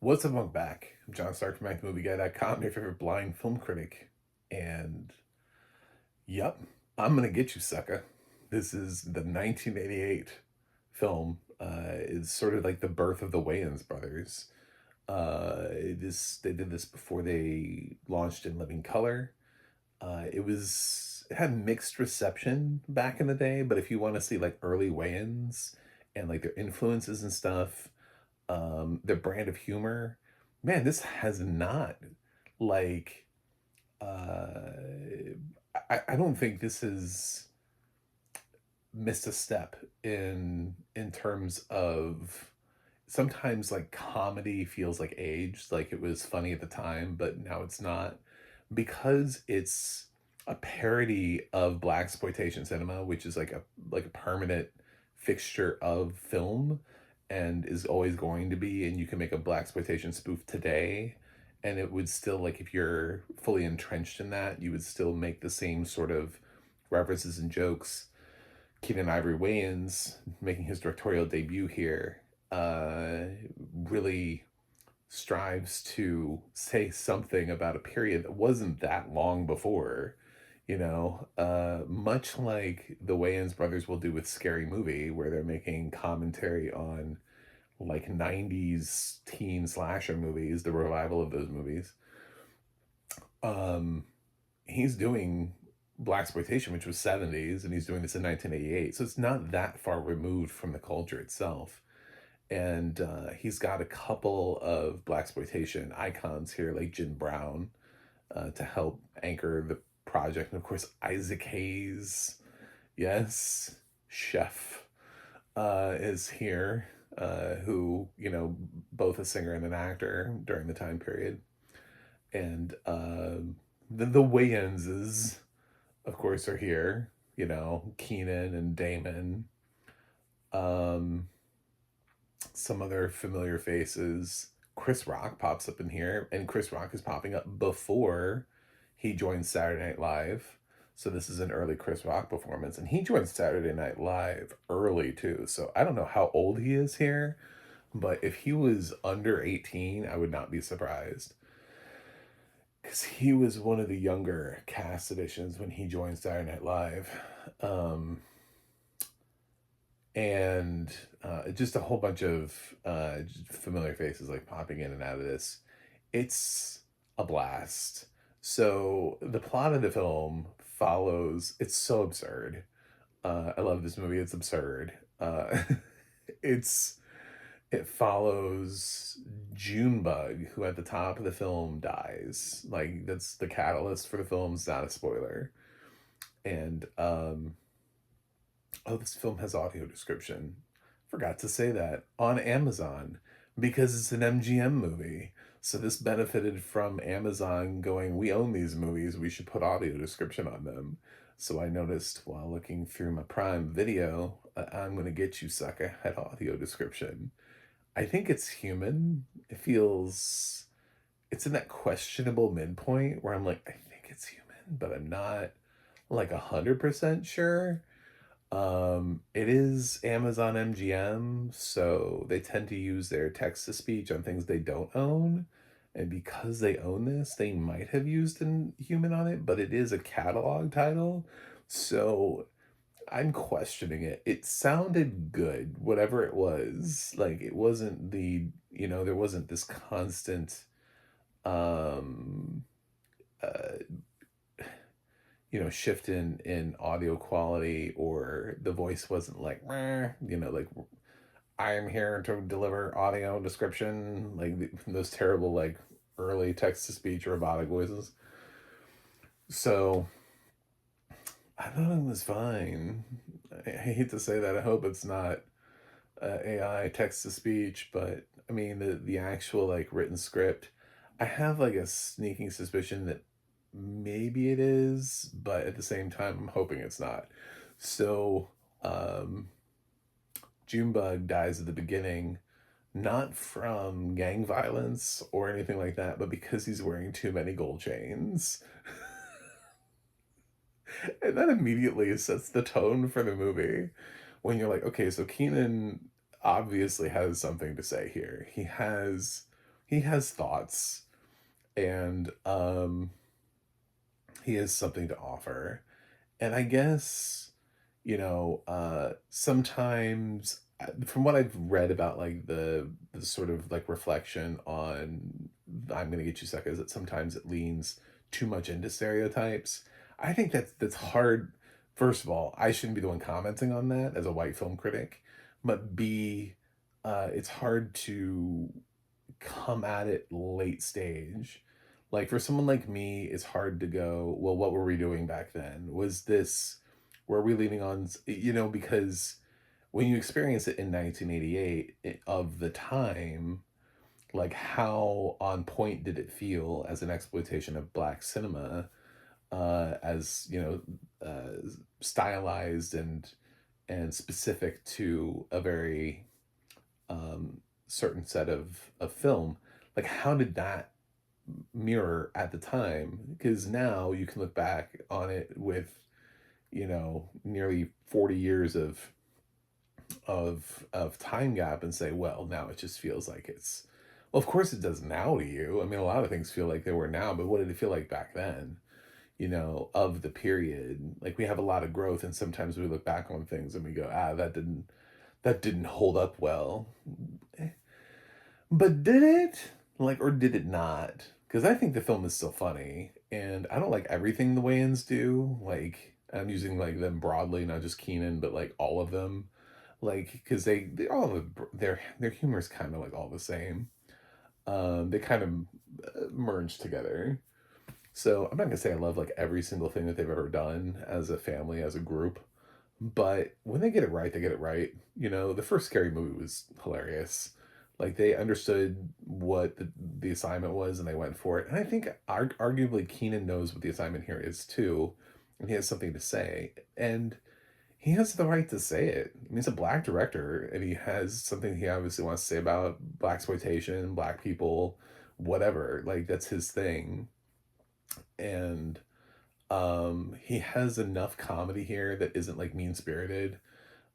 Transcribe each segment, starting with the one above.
What's up, welcome back? I'm John Stark from MacTheMovieGuy.com, your favorite blind film critic. And, yep, I'm gonna get you, Sucka. This is the 1988 film. Is sort of like the birth of the Wayans brothers. They did this before they launched in Living Color. It had mixed reception back in the day, but if you want to see like early Wayans and like their influences and stuff, their brand of humor, man, this has not like uh I don't think this has missed a step in terms of sometimes like comedy feels like aged, like it was funny at the time, but now it's not because it's a parody of black exploitation cinema, which is like a permanent fixture of film and is always going to be. And you can make a black exploitation spoof today, and it would still, like, if you're fully entrenched in that, you would still make the same sort of references and jokes. Keenen Ivory Wayans, making his directorial debut here, uh, really strives to say something about a period that wasn't that long before, much like the Wayans brothers will do with Scary Movie, where they're making commentary on like 90s teen slasher movies, the revival of those movies. Um, he's doing black exploitation, which was 70s, and he's doing this in 1988. So it's not that far removed from the culture itself. And he's got a couple of black exploitation icons here, like Jim Brown, to help anchor the project, and of course Isaac Hayes, yes, chef, is here, who, both a singer and an actor during the time period. And the Wayanses, of course, are here. Keenan and Damon. Um, some other familiar faces. Chris Rock pops up in here, and Chris Rock is popping up before he joins Saturday Night Live. So this is an early Chris Rock performance, and he joined Saturday Night Live early too. So I don't know how old he is here, but if he was under 18, I would not be surprised. Because he was one of the younger cast additions when he joined Saturday Night Live. Um, and just a whole bunch of familiar faces like popping in and out of this. It's a blast. So the plot of the film follows. It's so absurd. I love this movie. It's absurd. It's it follows Junebug, who at the top of the film dies. Like that's the catalyst for the film. It's not a spoiler. And oh, this film has audio description. Forgot to say that on Amazon because it's an MGM movie. So this benefited from Amazon going, we own these movies, we should put audio description on them. So I noticed while looking through my Prime Video, I'm gonna get you, sucker, had audio description. I think it's human. It's in that questionable midpoint where I'm like, I think it's human, but I'm not like 100% sure. It is Amazon MGM, so they tend to use their text to speech on things they don't own. And because they own this, they might have used a human on it, but it is a catalog title. So I'm questioning it. It sounded good, whatever it was. Like it wasn't there wasn't this constant um uh shift in audio quality, or the voice wasn't like, "Meh," like, I am here to deliver audio description, like those terrible like early text to speech robotic voices. So I thought it was fine. I hate to say that. I hope it's not AI text to speech, but I mean the actual like written script. I have like a sneaking suspicion that maybe it is, but at the same time, I'm hoping it's not. So, um, Junebug dies at the beginning, not from gang violence or anything like that, but because he's wearing too many gold chains. And that immediately sets the tone for the movie when you're like, okay, so Keenan obviously has something to say here. He has he has thoughts, and he has something to offer. And I guess, sometimes from what I've read about like the sort of like reflection on I'm gonna get you sucker is that sometimes it leans too much into stereotypes. I think that's hard. First of all, I shouldn't be the one commenting on that as a white film critic, but B, it's hard to come at it late stage. Like for someone like me, it's hard to go, well, what were we doing back then? Were we leaning on, because when you experience it in 1988 of the time, like how on point did it feel as an exploitation of black cinema, as, stylized and specific to a very certain set of film. Like how did that mirror at the time? Because now you can look back on it with nearly 40 years of time gap and say, well, now it just feels like it's, well, of course it does now to you. I mean, a lot of things feel like they were now, but what did it feel like back then, of the period? Like we have a lot of growth, and sometimes we look back on things and we go, that didn't hold up well. But did it? Like, or did it not? Because I think the film is still funny, and I don't like everything the Wayans do. Like, I'm using like them broadly, not just Keenan, but like all of them. Like, because they all have their humor is kind of like all the same. They kind of merge together. So I'm not gonna say I love like every single thing that they've ever done as a family, as a group, but when they get it right, they get it right. The first Scary Movie was hilarious. Like they understood what the assignment was and they went for it. And I think arguably Keenan knows what the assignment here is too, and he has something to say. And he has the right to say it. I mean, he's a black director, and he has something he obviously wants to say about black exploitation, black people, whatever. Like that's his thing, and he has enough comedy here that isn't like mean spirited.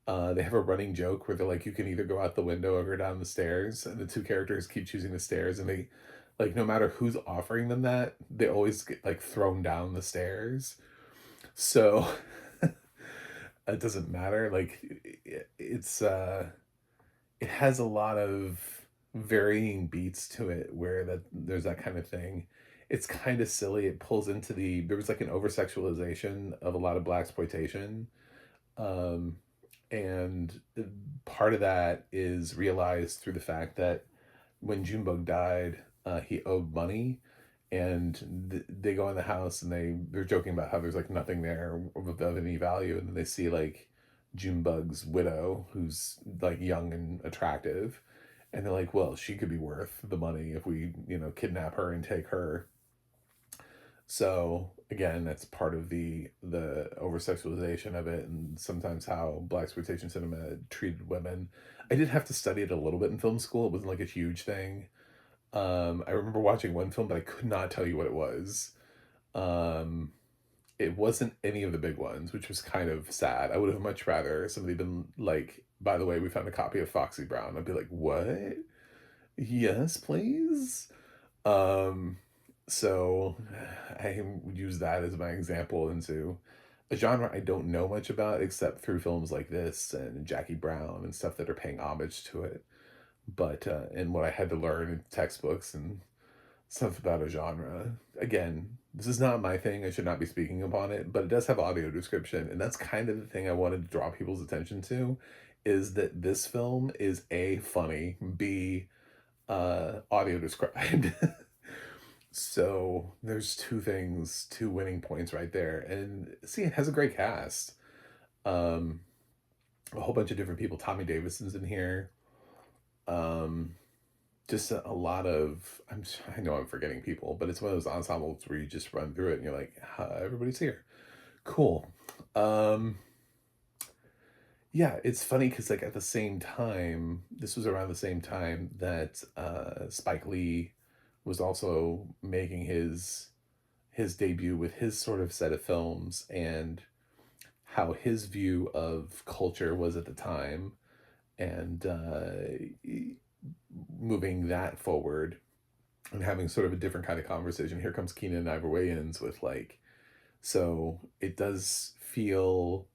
They have a running joke where they're like, you can either go out the window or go down the stairs, and the two characters keep choosing the stairs, and they like no matter who's offering them that, they always get like thrown down the stairs. So it doesn't matter. Like it has a lot of varying beats to it where that there's that kind of thing. It's kind of silly. It pulls into there was like an over sexualization of a lot of black exploitation. Um, and part of that is realized through the fact that when Junebug died, he owed money, and they go in the house and they're joking about how there's like nothing there of any value, and then they see like Junebug's widow, who's like young and attractive, and they're like, well, she could be worth the money if we kidnap her and take her. So again, that's part of the over sexualization of it, and sometimes how black exploitation cinema treated women. I did have to study it a little bit in film school. It wasn't like a huge thing. I remember watching one film, but I could not tell you what it was. Um, it wasn't any of the big ones, which was kind of sad. I would have much rather somebody been like, by the way, we found a copy of Foxy Brown. I'd be like, what? Yes, please. Um, so I use that as my example into a genre I don't know much about except through films like this and Jackie Brown and stuff that are paying homage to it. But and what I had to learn in textbooks and stuff about a genre. Again, this is not my thing. I should not be speaking upon it, but it does have audio description, and that's kind of the thing I wanted to draw people's attention to, is that this film is A, funny, B, audio described. So there's two winning points right there. And see, it has a great cast. Um, a whole bunch of different people. Tommy Davison's in here. Um, just a lot of I know I'm forgetting people, but it's one of those ensembles where you just run through it and you're like, everybody's here. Cool. Um, yeah, it's funny because like at the same time, this was around the same time that Spike Lee was also making his debut with his sort of set of films, and how his view of culture was at the time, and moving that forward. and having sort of a different kind of conversation. Here comes Keenan and Ivory Wayans with like, so it does feel,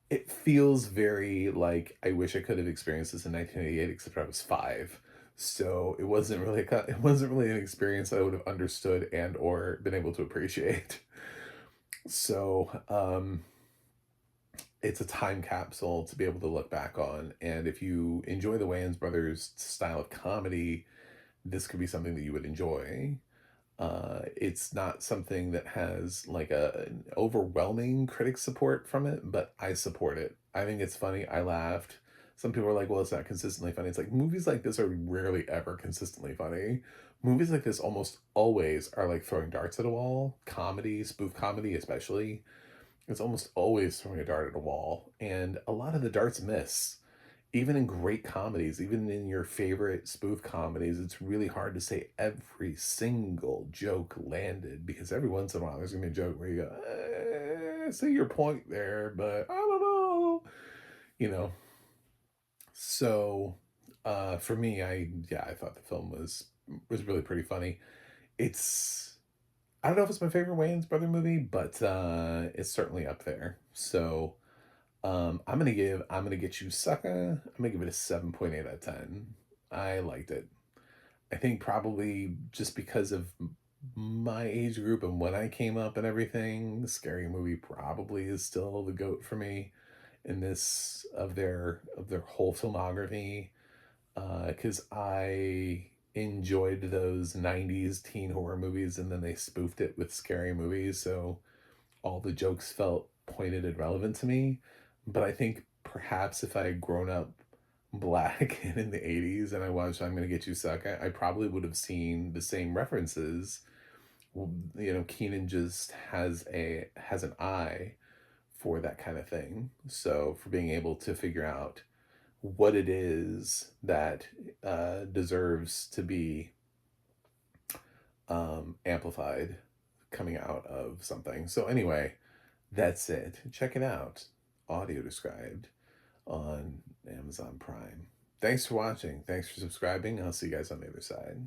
it feels very like I wish I could have experienced this in 1988, except I was 5. So it wasn't really it wasn't really an experience I would have understood and or been able to appreciate. So it's a time capsule to be able to look back on. And if you enjoy the Wayans brothers style of comedy, this could be something that you would enjoy. It's not something that has like an overwhelming critic support from it, but I support it. I think it's funny. I laughed. Some people are like, well, it's not consistently funny. It's like movies like this are rarely ever consistently funny. Movies like this almost always are like throwing darts at a wall. Comedy, spoof comedy especially, it's almost always throwing a dart at a wall. And a lot of the darts miss. Even in great comedies, even in your favorite spoof comedies, it's really hard to say every single joke landed, because every once in a while there's gonna be a joke where you go, I see your point there, but I don't know, you know. So for me, I thought the film was really pretty funny. It's, I don't know if it's my favorite Wayans brother movie, but it's certainly up there. So I'm gonna get you Sucka. I'm gonna give it a 7.8 out of 10. I liked it. I think probably just because of my age group and when I came up and everything, the Scary Movie probably is still the GOAT for me in this of their whole filmography. Because I enjoyed those 90s teen horror movies, and then they spoofed it with Scary Movies, so all the jokes felt pointed and relevant to me. But I think perhaps if I had grown up black and in the 80s and I watched I'm Gonna Get You Sucka, I probably would have seen the same references. Well, you know, Keenan just has an eye for that kind of thing. So for being able to figure out what it is that deserves to be amplified coming out of something. So anyway, that's it. Check it out. Audio described on Amazon Prime. Thanks for watching. Thanks for subscribing. I'll see you guys on the other side.